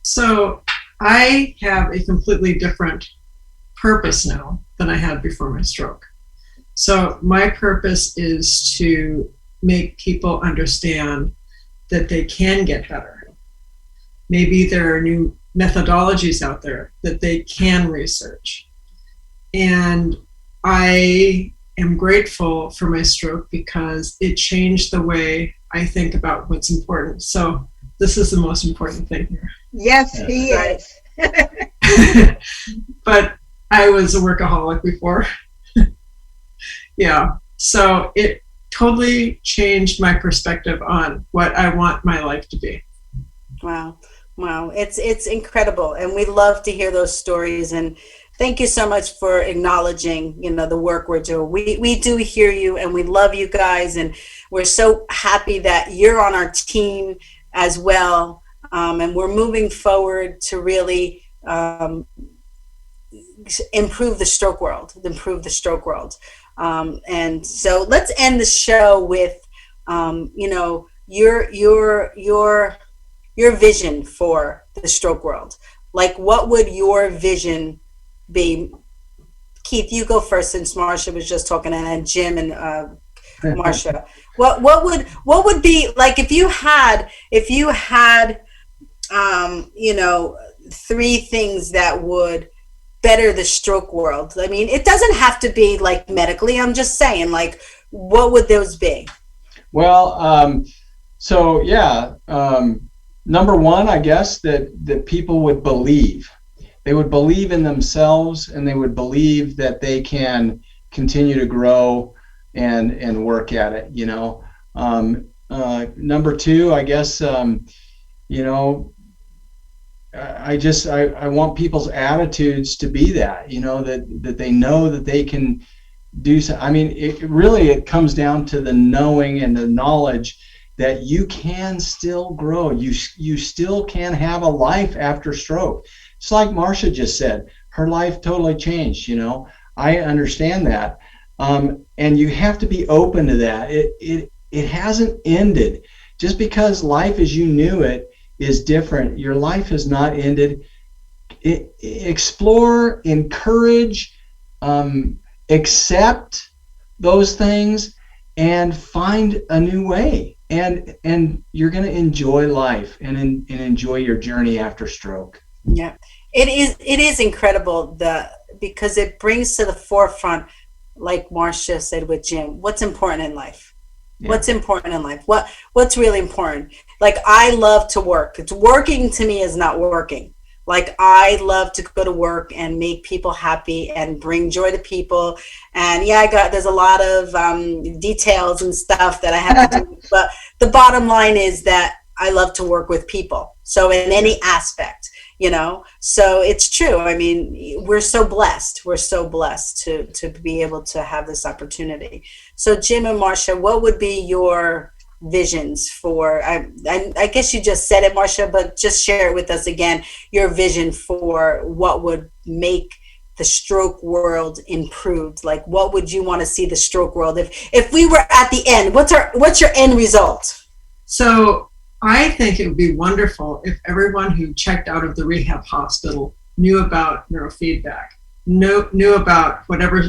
So I have a completely different purpose now than I had before my stroke. So my purpose is to make people understand that they can get better. Maybe there are new methodologies out there that they can research. And I am grateful for my stroke because it changed the way I think about what's important. So this is the most important thing here. Yes, he is. But I was a workaholic before. Yeah. So it totally changed my perspective on what I want my life to be. Wow. It's incredible. And we love to hear those stories. And thank you so much for acknowledging, the work we're doing. We do hear you, and we love you guys. And we're so happy that you're on our team as well. And we're moving forward to really improve the stroke world. And so let's end the show with, your vision for the stroke world. Like, what would your vision be? Keith, you go first, since Marcia was just talking, and Jim and Marcia. What would be like if you had three things that would better the stroke world? I mean, it doesn't have to be like medically. I'm just saying, like, what would those be? Well, number one, I guess that people would believe. They would believe in themselves, and they would believe that they can continue to grow and work at it. Number two, I guess, I want people's attitudes to be that, that they know that they can do so. I mean, it comes down to the knowing and the knowledge that you can still grow. You still can have a life after stroke. It's like Marcia just said, her life totally changed. I understand that. And you have to be open to that. It hasn't ended. Just because life as you knew it is different, your life has not ended. Explore, encourage, accept those things, and find a new way. And you're going to enjoy life and enjoy your journey after stroke. Yeah, it is incredible because it brings to the forefront, like Marcia said with Jim, what's important in life. Yeah. What's important in life? What's really important? Like, I love to work. It's working to me is not working. Like, I love to go to work and make people happy and bring joy to people. And yeah, there's a lot of details and stuff that I have to do. But the bottom line is that I love to work with people. So in any aspect, so it's true. I mean, we're so blessed. We're so blessed to be able to have this opportunity. So Jim and Marcia, what would be your visions for, I guess you just said it, Marcia, but just share it with us again, your vision for what would make the stroke world improved. Like, what would you want to see the stroke world if we were at the end? What's your end result? So I think it would be wonderful if everyone who checked out of the rehab hospital knew about neurofeedback, knew about whatever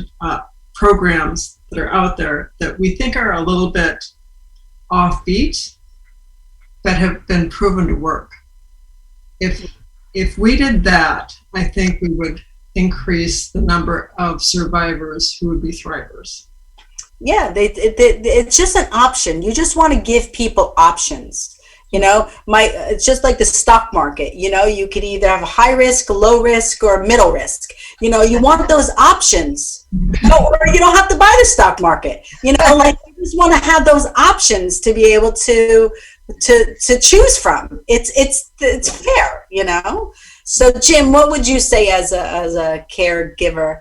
programs that are out there that we think are a little bit offbeat, but have been proven to work. If we did that, I think we would increase the number of survivors who would be thrivers. Yeah, it's just an option. You just want to give people options. It's just like the stock market. You could either have a high risk, low risk, or middle risk. You want those options, or you don't have to buy the stock market. Like, you just want to have those options to be able to choose from. It's fair, So Jim, what would you say as a caregiver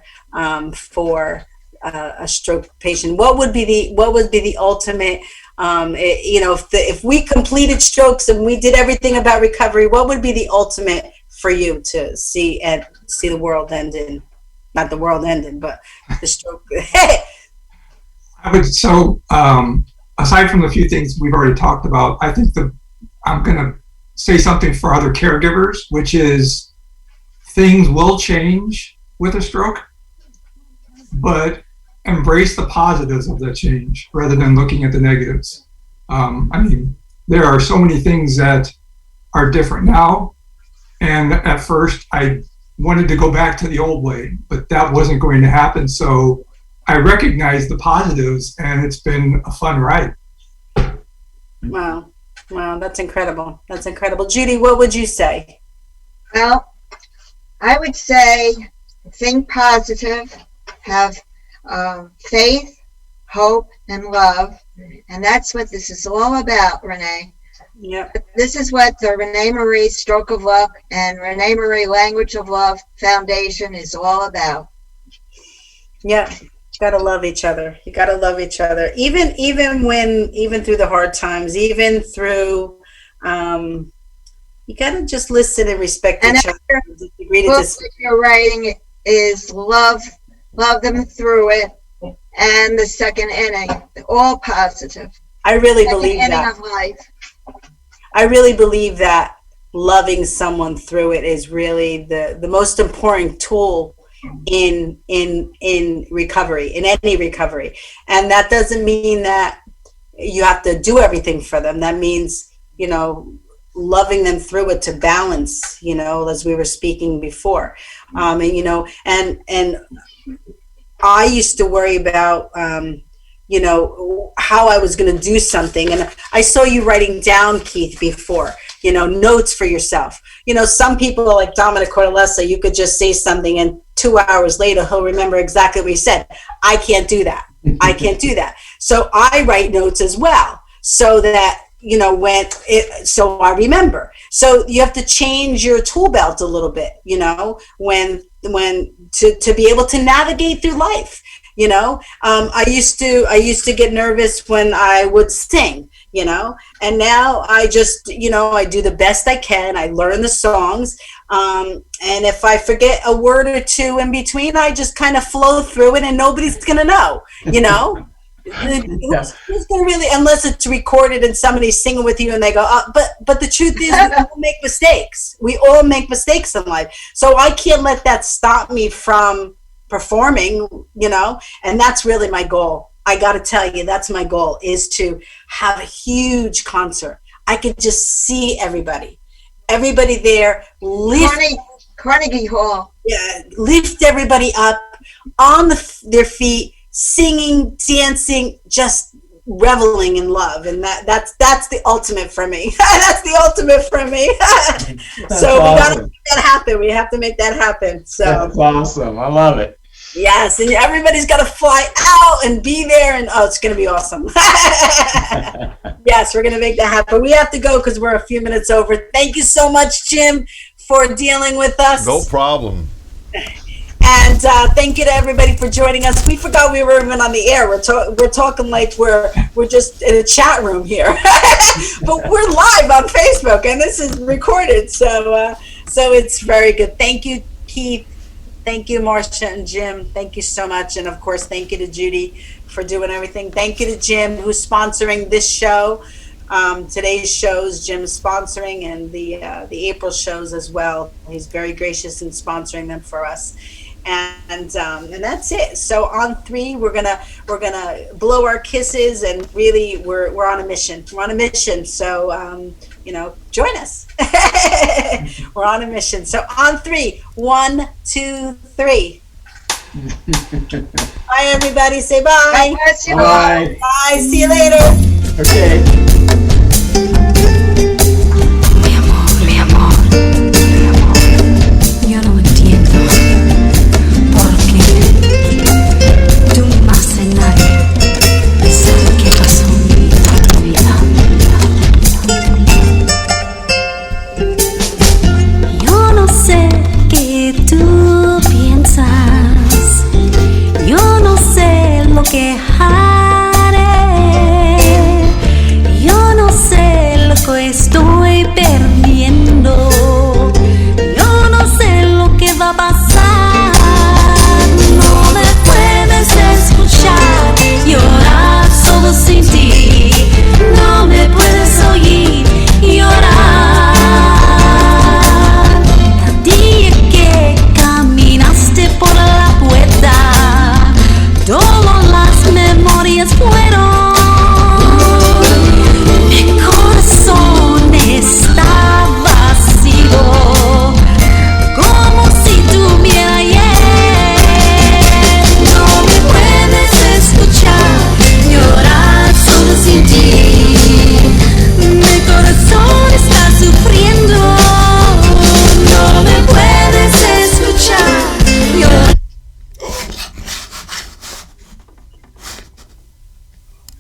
for a stroke patient? What would be the ultimate? If we completed strokes and we did everything about recovery, what would be the ultimate for you to see the world ending? Not the world ending, but the stroke. I would, aside from the few things we've already talked about, I think I'm going to say something for other caregivers, which is things will change with a stroke, but embrace the positives of the change rather than looking at the negatives. There are so many things that are different now, and at first I wanted to go back to the old way, but that wasn't going to happen. So I recognize the positives, and it's been a fun ride. Wow, that's incredible. Judy, what would you say? Well, I would say think positive, have faith, hope, and love, and that's what this is all about, Renee. Yeah. This is what the ReneMarie Stroke of Luck and ReneMarie Language of Love Foundation is all about. Yeah, you gotta love each other. Even through the hard times, even through you gotta just listen and respect each other. Book that you're writing is love them through it, and the second inning, all positive. I really believe that. Of life. I really believe that loving someone through it is really the most important tool in recovery, in any recovery. And that doesn't mean that you have to do everything for them. That means, loving them through it to balance, as we were speaking before. And I used to worry about, how I was going to do something. And I saw you writing down, Keith, before, notes for yourself. Some people like Dominic Cortellessa, you could just say something and 2 hours later, he'll remember exactly what he said. I can't do that. So I write notes as well, so that, you know, so I remember. So you have to change your tool belt a little bit, you know, when to be able to navigate through life. You know, I used to get nervous when I would sing, you know, and now I just, you know, I do the best I can. I learn the songs. And if I forget a word or two in between, I just kind of flow through it and nobody's going to know, you know. Who's going to really, unless it's recorded and somebody's singing with you and they go, but the truth is we all make mistakes. We all make mistakes in life. So I can't let that stop me from performing, you know, and that's really my goal. I got to tell you, that's my goal, is to have a huge concert. I could just see everybody there, Carnegie Hall. Yeah, lift everybody up on their feet, singing, dancing, just reveling in love, and that's the ultimate for me. That's the ultimate for me. So awesome. We gotta make that happen. We have to make that happen. So that's awesome. I love it. Yes, and everybody's got to fly out and be there, and it's going to be awesome. Yes, we're going to make that happen. We have to go because we're a few minutes over. Thank you so much, Jim, for dealing with us. No problem. And thank you to everybody for joining us. We forgot we were even on the air. We're talking like we're just in a chat room here, but we're live on Facebook, and this is recorded. So it's very good. Thank you, Keith. Thank you, Marcia and Jim. Thank you so much. And of course, thank you to Judy for doing everything. Thank you to Jim, who's sponsoring this show. Today's shows, Jim's sponsoring, and the April shows as well. He's very gracious in sponsoring them for us. And that's it. So on 3, we're gonna blow our kisses, and really we're on a mission. We're on a mission. So you know, join us. We're on a mission. So on 3, 1, 2, 3. Bye, everybody. Say bye. God bless you all. Bye. Bye. See you later. Okay.